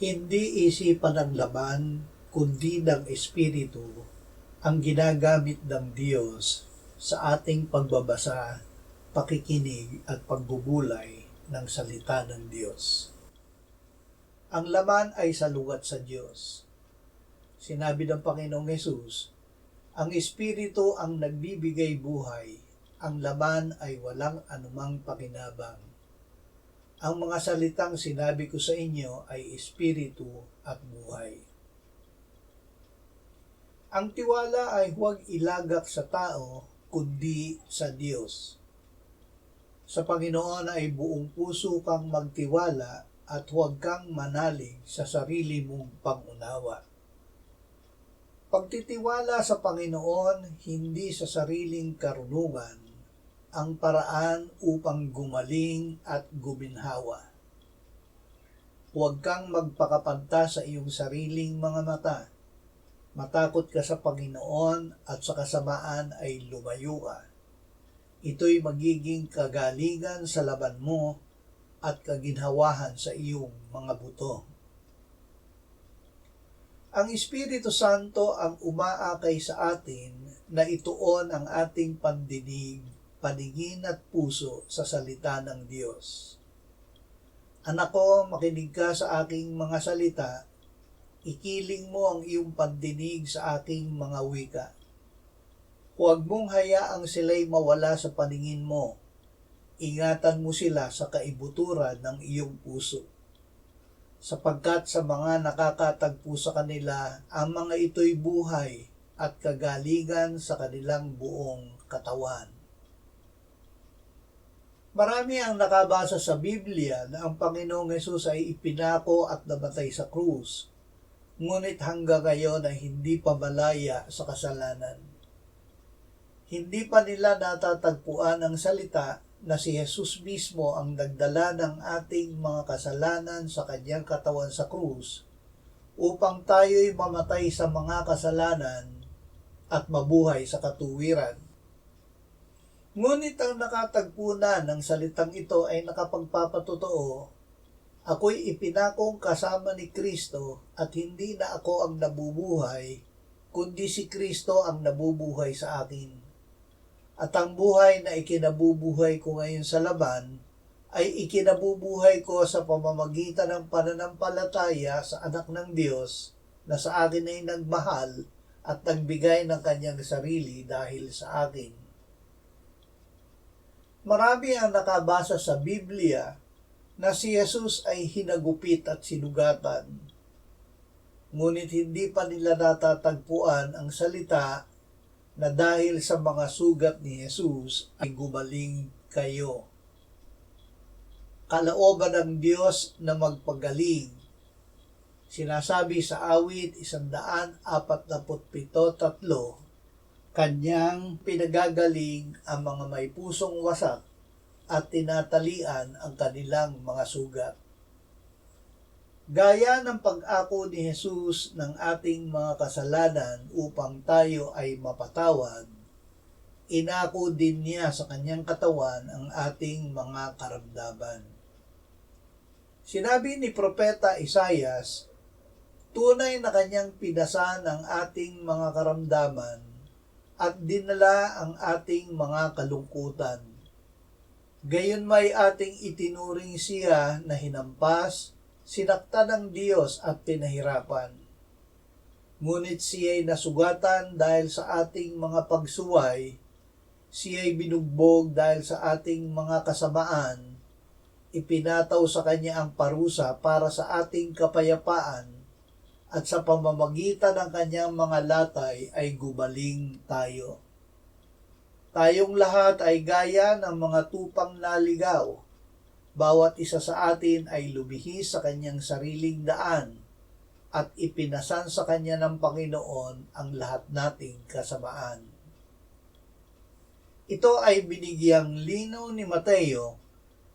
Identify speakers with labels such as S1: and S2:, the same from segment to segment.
S1: Hindi isipan ng laman, kundi ng Espiritu ang ginagamit ng Diyos sa ating pagbabasa, pakikinig at pagbubulay ng salita ng Diyos. Ang laman ay salungat sa Diyos. Sinabi ng Panginoong Hesus, ang Espiritu ang nagbibigay buhay, ang laman ay walang anumang pakinabang. Ang mga salitang sinabi ko sa inyo ay espiritu at buhay. Ang tiwala ay huwag ilagak sa tao, kundi sa Diyos. Sa Panginoon ay buong puso kang magtiwala at huwag kang manalig sa sarili mong pangunawa. Pagtitiwala sa Panginoon, hindi sa sariling karunungan, ang paraan upang gumaling at guminhawa. Huwag kang magpakapanta sa iyong sariling mga mata. Matakot ka sa Panginoon at sa kasamaan ay lumayo ka. Ito'y magiging kagalingan sa laban mo at kaginhawahan sa iyong mga buto. Ang Espiritu Santo ang umaakay sa atin na ituon ang ating pandinig, paningin at puso sa salita ng Diyos. Anak ko, makinig ka sa aking mga salita, ikiling mo ang iyong pandinig sa aking mga wika. Huwag mong hayaang sila'y mawala sa paningin mo, ingatan mo sila sa kaibuturan ng iyong puso. Sapagkat sa mga nakakatagpo sa kanila, ang mga ito'y buhay at kagalingan sa kanilang buong katawan. Marami ang nakabasa sa Biblia na ang Panginoong Hesus ay ipinako at namatay sa krus, ngunit hanggang ngayon ay hindi pa malaya sa kasalanan. Hindi pa nila natatagpuan ang salita na si Hesus mismo ang nagdala ng ating mga kasalanan sa kanyang katawan sa krus upang tayo'y mamatay sa mga kasalanan at mabuhay sa katuwiran. Ngunit ang nakatagpo na ng salitang ito ay nakapagpapatotoo, ako'y ipinakong kasama ni Kristo at hindi na ako ang nabubuhay, kundi si Kristo ang nabubuhay sa akin. At ang buhay na ikinabubuhay ko ngayon sa laban, ay ikinabubuhay ko sa pamamagitan ng pananampalataya sa Anak ng Diyos na sa akin ay nagmahal at nagbigay ng kanyang sarili dahil sa akin. Marami ang nakabasa sa Biblia na si Jesus ay hinagupit at sinugatan. Ngunit hindi pa nila natatagpuan ang salita na dahil sa mga sugat ni Jesus ay gumaling kayo. Kalooban ng Diyos na magpagaling. Sinasabi sa awit 147:3, Kanyang pinagagaling ang mga may pusong wasak at tinatalian ang kanilang mga sugat. Gaya ng pag-ako ni Jesus ng ating mga kasalanan upang tayo ay mapatawad, inako din niya sa kanyang katawan ang ating mga karamdaman. Sinabi ni Propeta Isaias, tunay na kanyang pinasan ang ating mga karamdaman at dinala ang ating mga kalungkutan. Gayon may ating itinuring siya na hinampas, sinaktan ng Diyos at pinahirapan. Ngunit siya'y nasugatan dahil sa ating mga pagsuway, siya'y binugbog dahil sa ating mga kasamaan, ipinataw sa kanya ang parusa para sa ating kapayapaan, at sa pamamagitan ng kanyang mga latay ay gumaling tayo. Tayong lahat ay gaya ng mga tupang naligaw. Bawat isa sa atin ay lumihis sa kanyang sariling daan at ipinasan sa kanya ng Panginoon ang lahat nating kasamaan. Ito ay binigyang linaw ni Mateo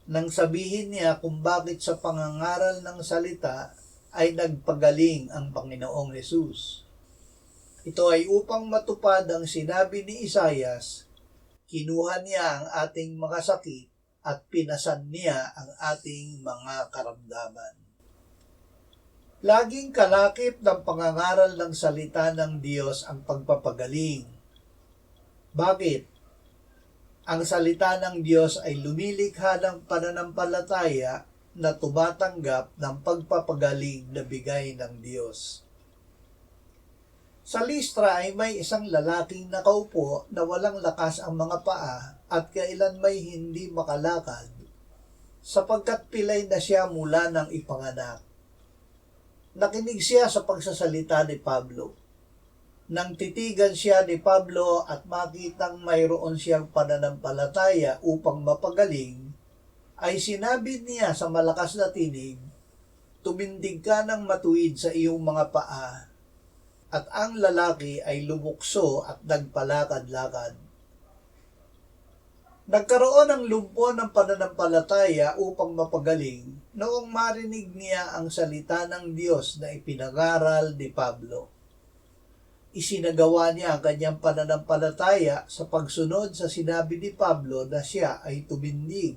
S1: nang sabihin niya kung bakit sa pangangaral ng salita ay nagpagaling ang Panginoong Hesus. Ito ay upang matupad ang sinabi ni Isaias, kinuha niya ang ating mga sakit at pinasan niya ang ating mga karamdaman. Laging kalakip ng pangangaral ng salita ng Diyos ang pagpapagaling. Bakit? Ang salita ng Diyos ay lumilikha ng pananampalataya na tumatanggap ng pagpapagaling na bigay ng Diyos. Sa Listra ay may isang lalaking nakaupo na walang lakas ang mga paa at kailan may hindi makalakad, sapagkat pilay na siya mula ng ipanganak. Nakinig siya sa pagsasalita ni Pablo. Nang titigan siya ni Pablo at makitang mayroon siyang pananampalataya upang mapagaling, ay sinabi niya sa malakas na tinig, "Tumindig ka ng matuwid sa iyong mga paa." At ang lalaki ay lumukso at nagpalakad-lakad. Nagkaroon ng lumpo ng pananampalataya upang mapagaling noong marinig niya ang salita ng Diyos na ipinangaral ni Pablo. Isinagawa niya ang kanyang pananampalataya sa pagsunod sa sinabi ni Pablo na siya ay tumindig.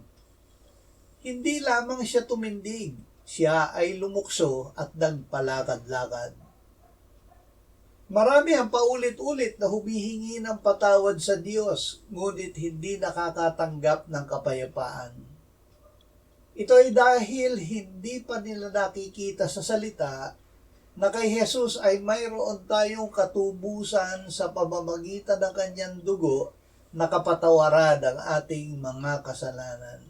S1: Hindi lamang siya tumindig, siya ay lumukso at nagpalakad-lakad. Marami ang paulit-ulit na humihingi ng patawad sa Diyos, ngunit hindi nakakatanggap ng kapayapaan. Ito ay dahil hindi pa nila nakikita sa salita na kay Jesus ay mayroon tayong katubusan sa pamamagitan ng kanyang dugo na kapatawaran ng ating mga kasalanan.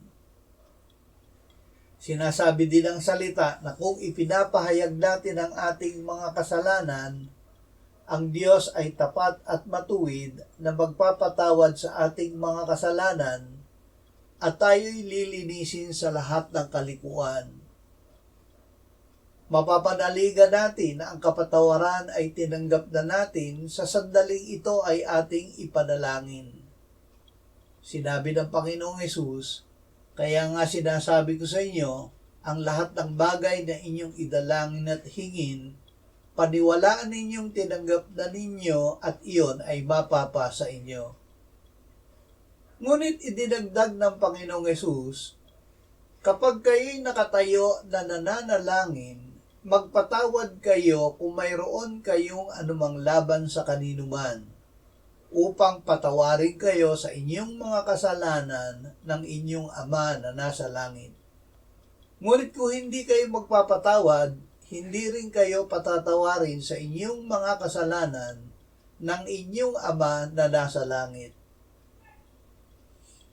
S1: Sinasabi din ng salita na kung ipinapahayag natin ang ating mga kasalanan, ang Diyos ay tapat at matuwid na magpapatawad sa ating mga kasalanan at tayo'y lilinisin sa lahat ng kalikuan. Mapapanaligan natin na ang kapatawaran ay tinanggap na natin sa sandaling ito ay ating ipanalangin. Sinabi ng Panginoong Hesus, "Kaya nga sinasabi ko sa inyo, ang lahat ng bagay na inyong idalangin at hingin, paniwalaan ninyong tinanggap na ninyo at iyon ay mapapa sa inyo." Ngunit idinagdag ng Panginoong Hesus, "Kapag kayo'y nakatayo na nananalangin, magpatawad kayo kung mayroon kayong anumang laban sa kaninuman, upang patawarin kayo sa inyong mga kasalanan ng inyong Ama na nasa langit. Ngunit kung hindi kayo magpapatawad, hindi rin kayo patatawarin sa inyong mga kasalanan ng inyong Ama na nasa langit."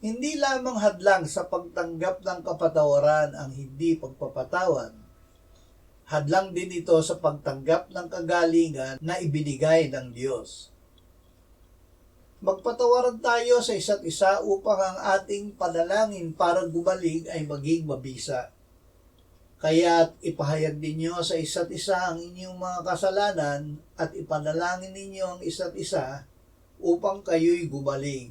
S1: Hindi lamang hadlang sa pagtanggap ng kapatawaran ang hindi pagpapatawad. Hadlang din ito sa pagtanggap ng kagalingan na ibinigay ng Diyos. Magpatawaran tayo sa isa't isa upang ang ating panalangin para gumaling ay maging mabisa. Kaya't ipahayag ninyo sa isa't isa ang inyong mga kasalanan at ipanalangin ninyo ang isa't isa upang kayo'y gumaling.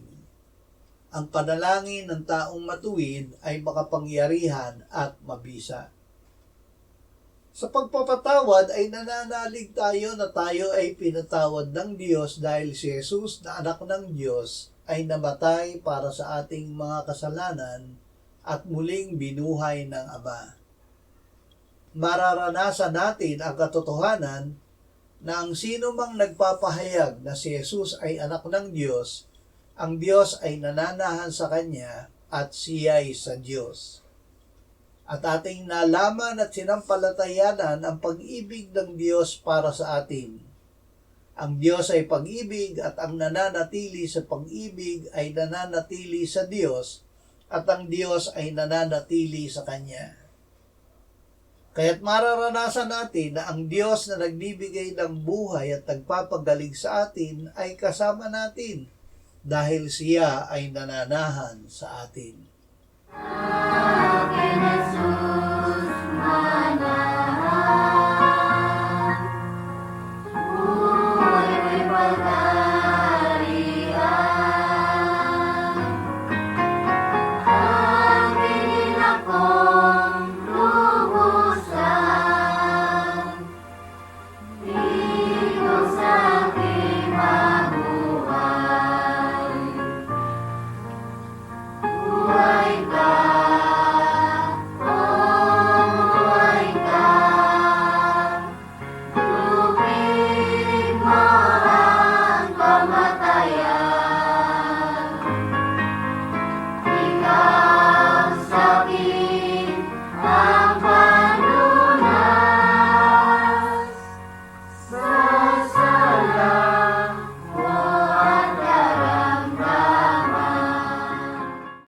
S1: Ang panalangin ng taong matuwid ay makapangyarihan at mabisa. Sa pagpapatawad ay nananalig tayo na tayo ay pinatawad ng Diyos dahil si Jesus na anak ng Diyos ay namatay para sa ating mga kasalanan at muling binuhay ng Ama. Mararanasan natin ang katotohanan na ang sino mang nagpapahayag na si Jesus ay anak ng Diyos, ang Diyos ay nananahan sa Kanya at siya ay sa Diyos. At ating nalaman at sinampalatayanan ang pag-ibig ng Diyos para sa atin. Ang Diyos ay pag-ibig at ang nananatili sa pag-ibig ay nananatili sa Diyos at ang Diyos ay nananatili sa Kanya. Kaya't mararanasan natin na ang Diyos na nagbibigay ng buhay at nagpapagaling sa atin ay kasama natin dahil siya ay nananahan sa atin.